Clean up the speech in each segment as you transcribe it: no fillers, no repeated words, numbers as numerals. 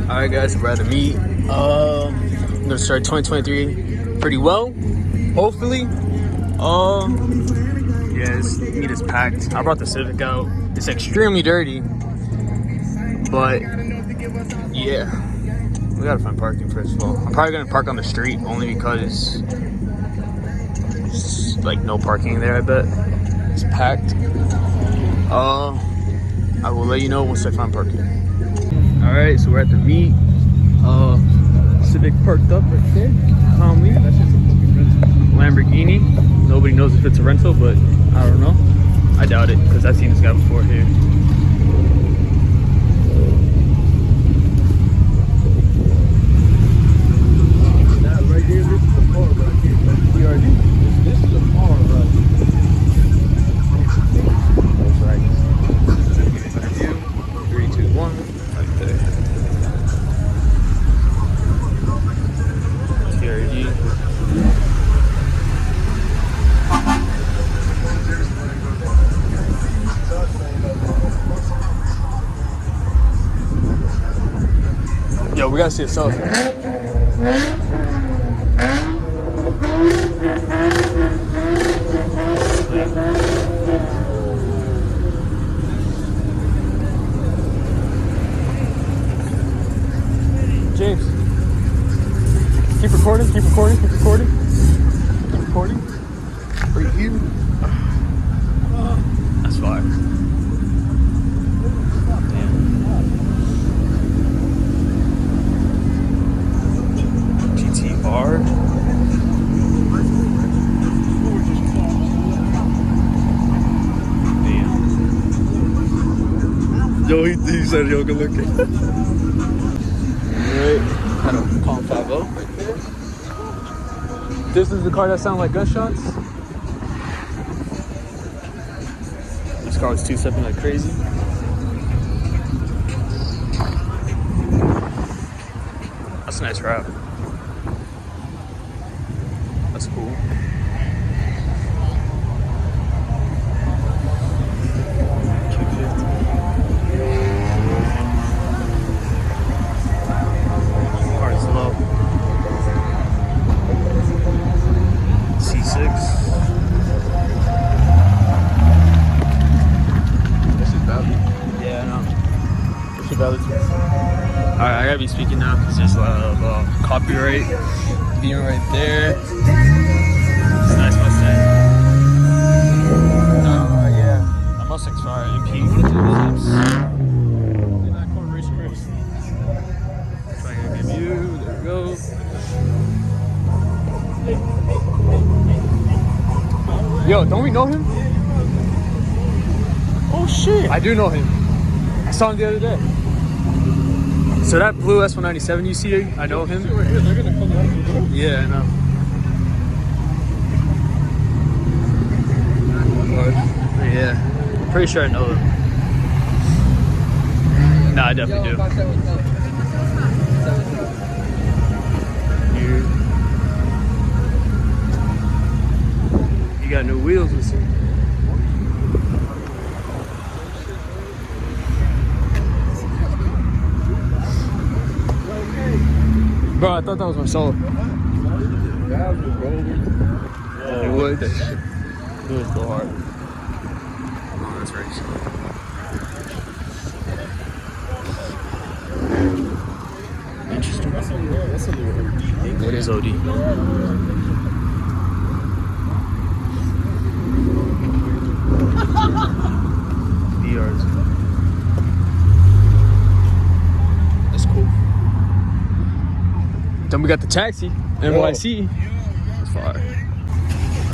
Alright guys, we're at the meet. I'm gonna start 2023 pretty well, hopefully. Yeah, this meet is packed. I brought the Civic out. It's extremely dirty, but yeah, we gotta find parking first of all. I'm probably gonna park on the street only because there's like no parking there. I bet it's packed. I will let you know once I find parking. Alright, so we're at the meet. Civic parked up right there. Calmly. Lamborghini. Nobody knows if it's a rental, but I don't know. I doubt it, because I've seen this guy before here. Right here, this is a car right here. This is a car right here. That's right. 3, 2, 1. Right there. TRD. Yo, we gotta see a selfie. James, keep recording, keep recording, keep recording, keep recording. Right here. That's fire. Damn. GTR. Damn. Yo, he said yo good looking. Right. Got a Calm 50 right there. This is the car that sounds like gunshots. This car was two-stepping like crazy. That's a nice wrap. That's cool. Alright, I gotta be speaking now because there's a lot of copyright being right there. It's a nice Mustang. Yeah, that Mustang's fire. MP. Trying to give you. There we go. Yo, don't we know him? Oh shit! I do know him. I saw him the other day. So that blue S197 you see, I know him. Yeah, I know. Yeah, I'm pretty sure I know him. Nah, I definitely do. You got new wheels and stuff. Bro, I thought that was my soul. It would. It was so hard. Oh, that's right. Interesting. What is OD? BRs. That's cool. Then we got the taxi, NYC. That's fire.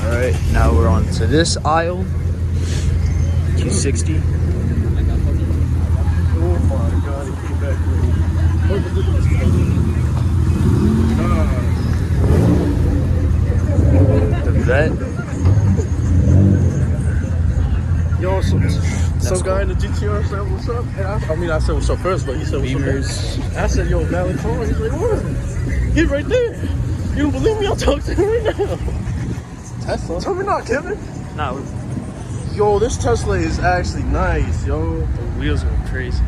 All right, now we're on to this aisle. 260. Oh my god, he came back. The vet. Yo, some guy in the GTR said what's up. And I said what's up first, but he said what's Beamers. up. I said, yo, valid car. He's like, what? He's right there. You don't believe me? I'll talk to him right now. Tesla? Tell me not, Kevin. Nah, Yo, this Tesla is actually nice, yo. the wheels are crazy.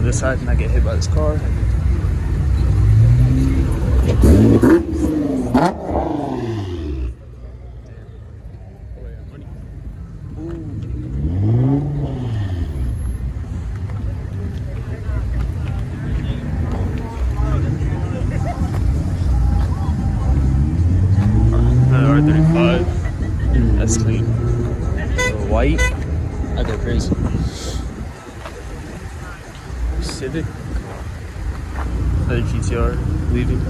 this side and not get hit by this car. Another R35. That's clean. White. I go crazy. Civic. Another GTR leaving. So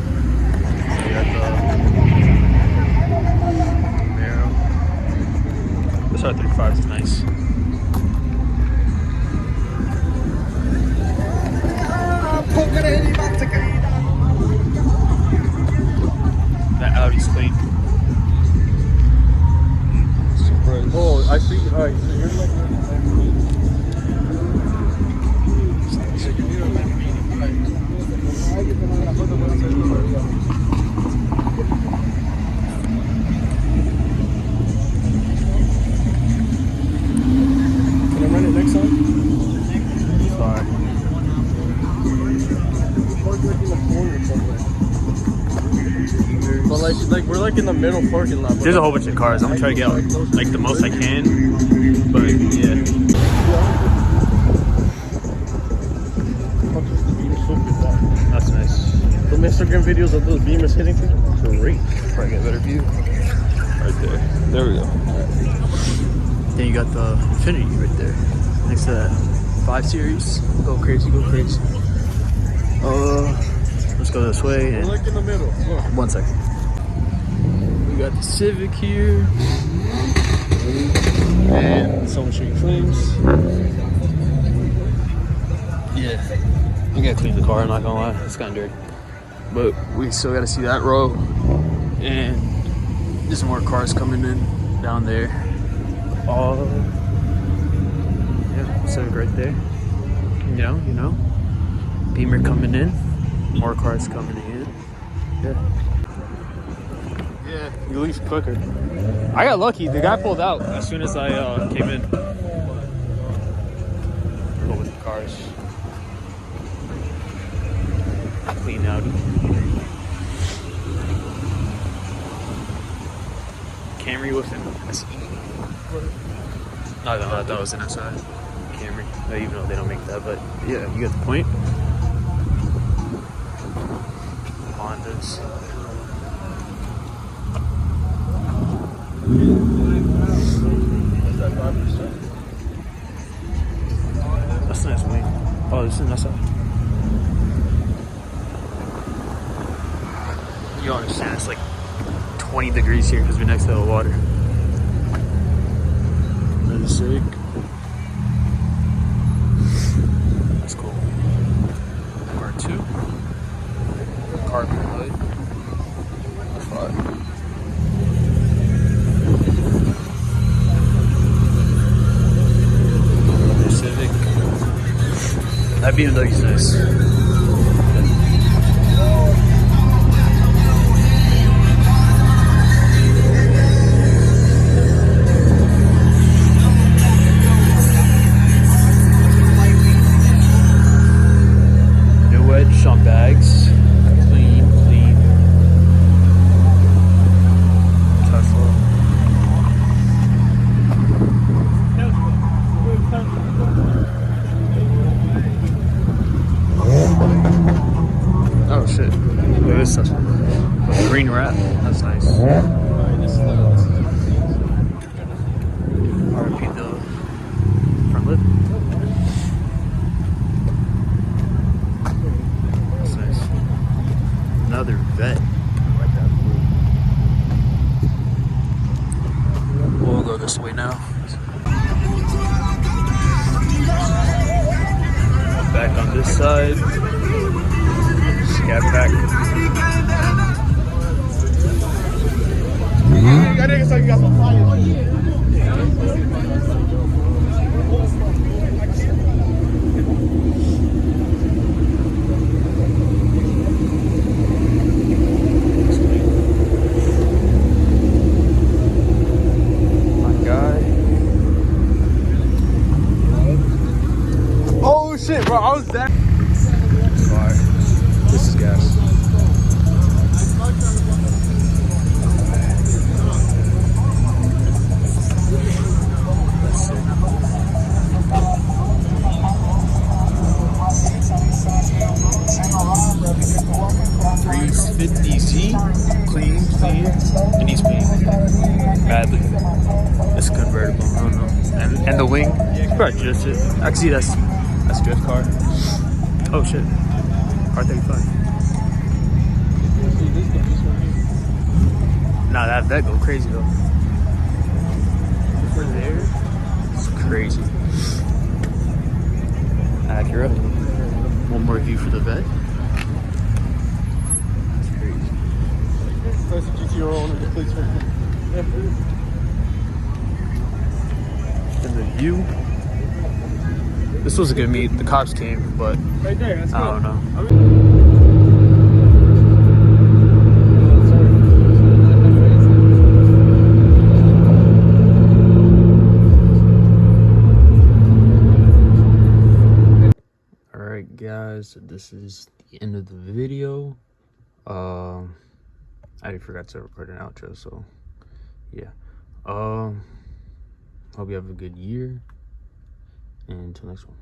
we got the Camaro. This R35 is nice. That Audi's clean. Surprise. Oh, I see. All right, so you're like. Can I run it next time? Sorry. But like we're like in the middle parking lot. There's a whole bunch of cars. I'm gonna try to get like the most I can. But yeah. That's nice. The Instagram videos of those Beamers hitting things, great. Probably get a better view. Right there. There we go. Then you got the Infinity right there. Next to that 5 Series. Go crazy, go crazy. Let's go this way. We're And like in the middle. Look. 1 second. We got the Civic here. And someone shooting flames. Yeah. We gotta clean the car, I'm not gonna lie. It's kinda dirty. But we still gotta see that row. And there's more cars coming in down there. Yeah, Civic right there. You know. Beamer coming in. More cars coming in. Yeah, you leave quicker. I got lucky. The guy pulled out as soon as I came in. Go with the cars. Clean Audi. Camry with an SE. I thought that was an SI. Camry. Even though they don't make that, but yeah, you get the point. Hondas. That's nice, man. Oh, this is nice. You don't understand, it's like 20 degrees here because we're next to the water. Another Civic. That's cool. R2. Carbon hood. That's fine. Another Civic. That BMW's nice. On bags, clean. Tesla. Oh shit! Look at this Tesla. Green wrap. That's nice. RP the front lip. Another vet. We'll go this way now. Back on this side. Scat pack. Shit, bro, I was that. This is gas. That's sick. 350Z, clean. It needs paint badly. It's convertible. I don't know. And the wing, it's probably just it. I can see that's drift car. Oh shit, R35. Nah, that go crazy though. Over there, it's crazy. Acura. One more view for the vet. That's the GTR owner, the policeman. And the view. This was a good meet. The cops came, but Right there, that's I don't know. Alright guys, this is the end of the video. I already forgot to record an outro, so yeah. Hope you have a good year, and until next one.